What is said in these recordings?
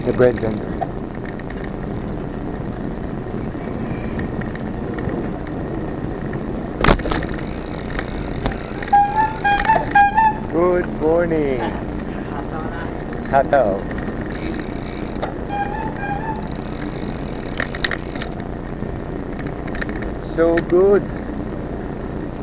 The bread vendor. Good morning. Hello. So good.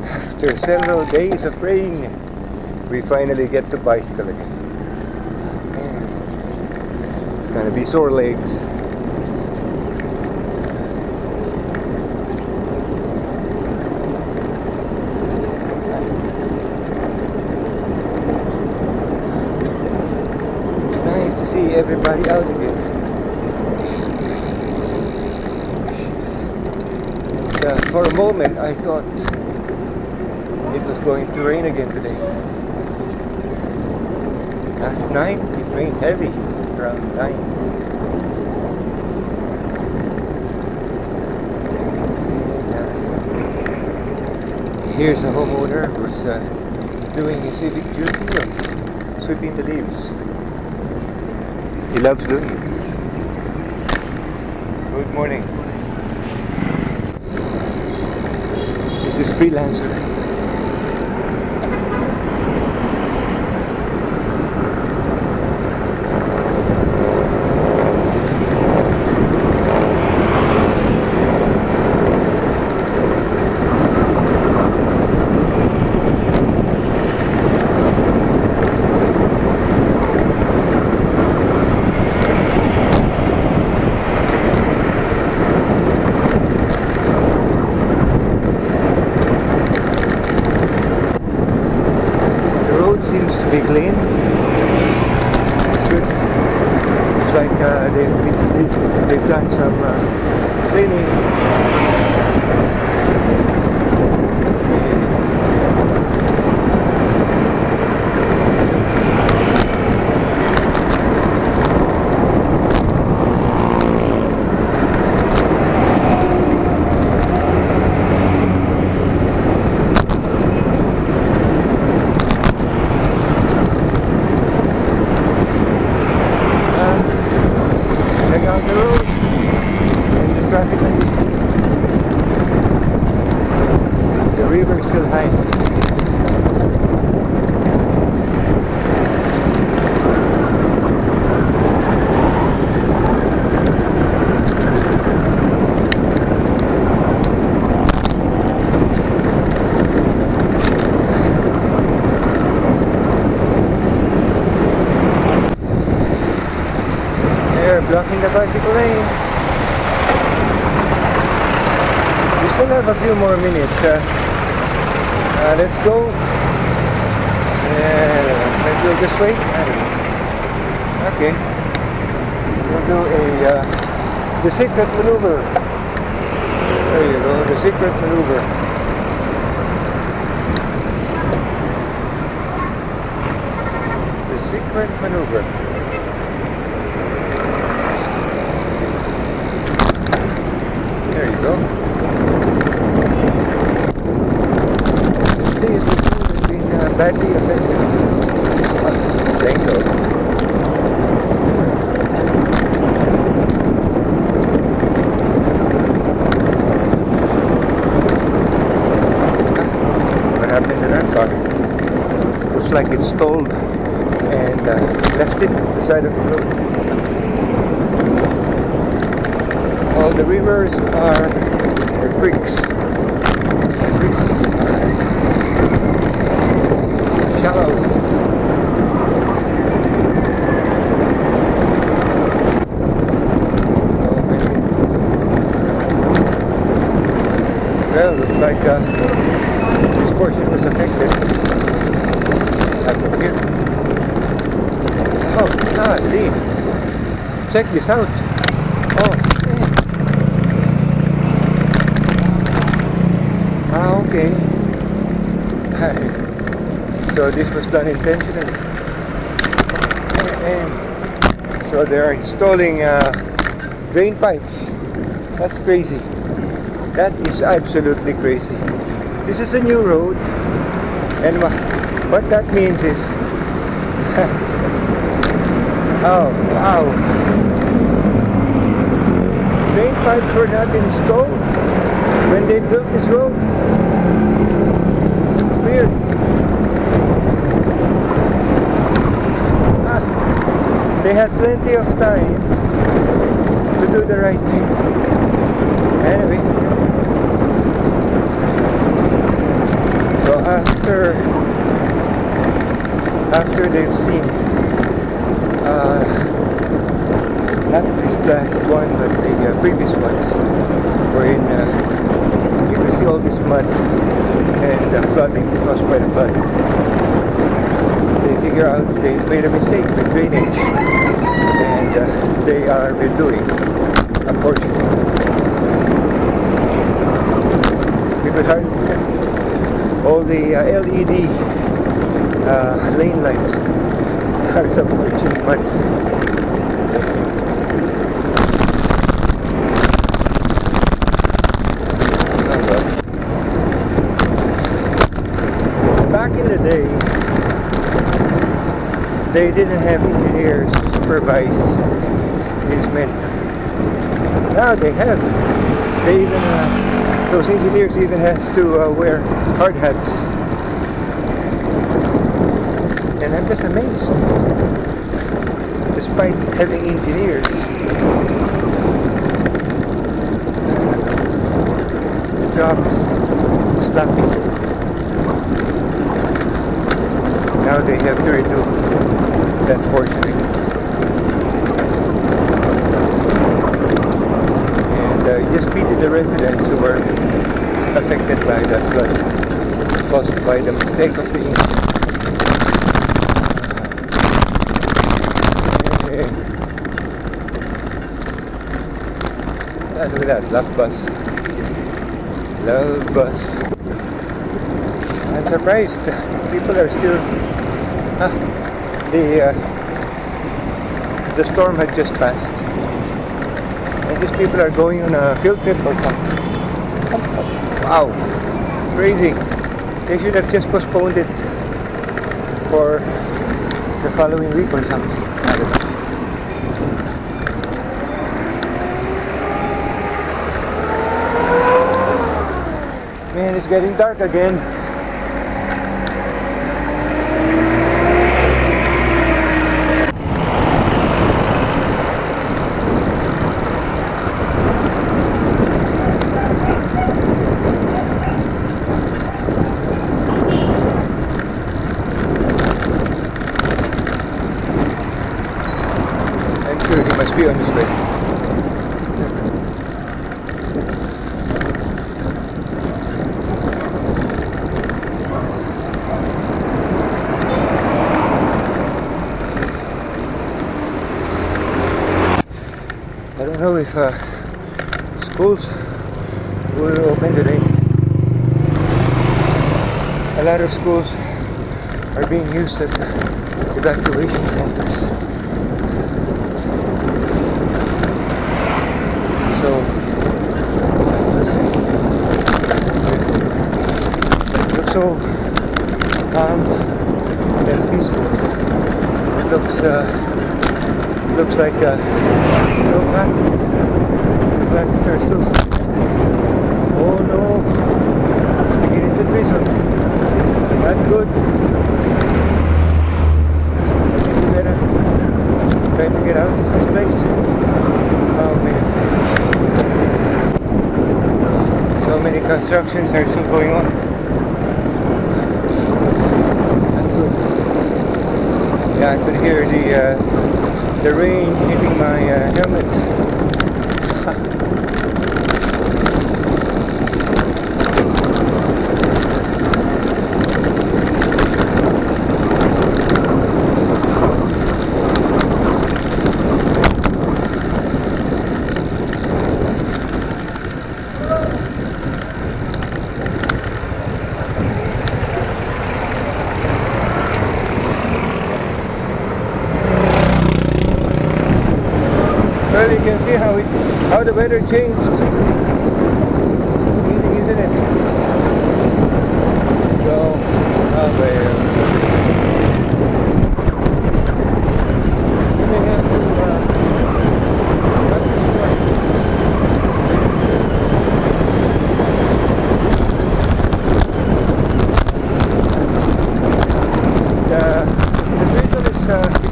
After several days of rain, we finally get to bicycle again. It's gonna be sore legs. It's nice to see everybody out again. For a moment I thought it was going to rain again today. Last night it rained heavy, around 9. And, here's a homeowner who's doing his civic duty of sweeping the leaves. He loves doing it. Good morning. This is freelancer. Seems to be clean. It's good. It's like they've done some cleaning. Out the road and the traffic light. The river is still high. Blocking the bicycle lane. We still have a few more minutes. Let's go. Maybe we'll just wait. I don't know. Okay. We'll do the secret maneuver. There you go. The secret maneuver. The secret maneuver. There you go. See, it's been badly affected. Raincoats. What happened to that car? Looks like it stalled and left it on the side of the road. All the rivers are creeks. Creeks are shallow. Well, looks like this portion was affected. Up here. Oh, golly. Check this out. Oh. Okay. So this was done intentionally. And so they are installing drain pipes. That's crazy. That is absolutely crazy. This is a new road, and what that means is Oh, wow. Drain pipes were not installed when they built this road. It's weird. They had plenty of time to do the right thing. Anyway. So after they've seen not this last one but the previous ones wherein you can see all this mud and flooding caused by the flood, they figure out they made a mistake with drainage and they are redoing a portion because all the LED lane lights are submerging mud. Back in the day, they didn't have engineers to supervise these men. Now they have. They even those engineers even has to wear hard hats. And I'm just amazed. Despite having engineers, the job's sloppy. Now they have to redo that portion again. And just pity the residents who were affected by that flood caused by the mistake of the engineer. Look at that, love bus. Love bus. I'm surprised. People are still... the storm had just passed. And these people are going on a field trip or something. Wow. Crazy. They should have just postponed it for the following week or something. I don't know. Man, it's getting dark again. I'm sure he must be on his way. I don't know if schools will open today. A lot of schools are being used as evacuation centers. So, let's see. It looks so calm and peaceful. It looks like no classes. The classes are still. Oh no! It's beginning to drizzle. Not good. I think we better try to get out of this place. Oh man. So many constructions are still going on. Not good. Yeah, I could hear the rain hitting my helmet. Well, you can see how the weather changed. Easy, isn't it? So, oh, well.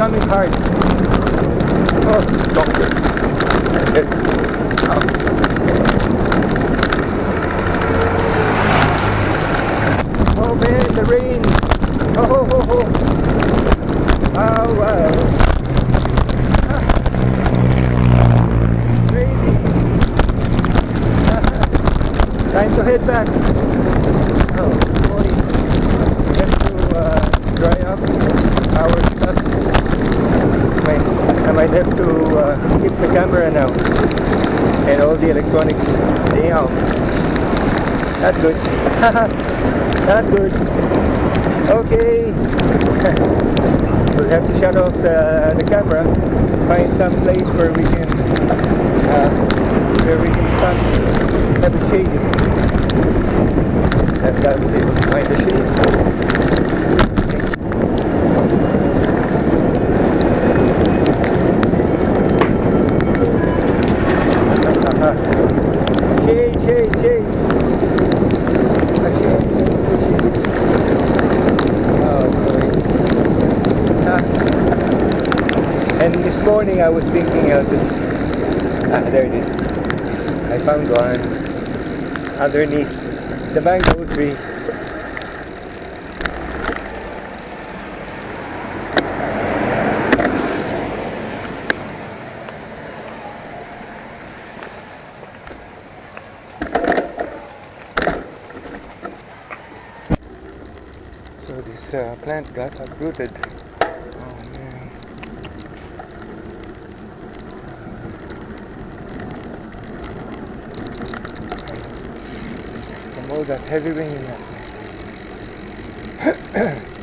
coming hard. Oh, doctor. Oh man, the rain. Oh, ho, ho, ho. Oh, wow. Crazy. Time to head back. Oh boy. We have to dry up our stuff. I might have to keep the camera now. And all the electronics. Damn. Not good. Not good. Okay. We'll have to shut off the camera. Find some place where we can stop. Have a shade. And I was able to find a shade. Shade. Oh boy. And this morning I was thinking I'll just there it is. I found one underneath the mango tree. So this plant got uprooted. Oh man. From all that heavy rain last night.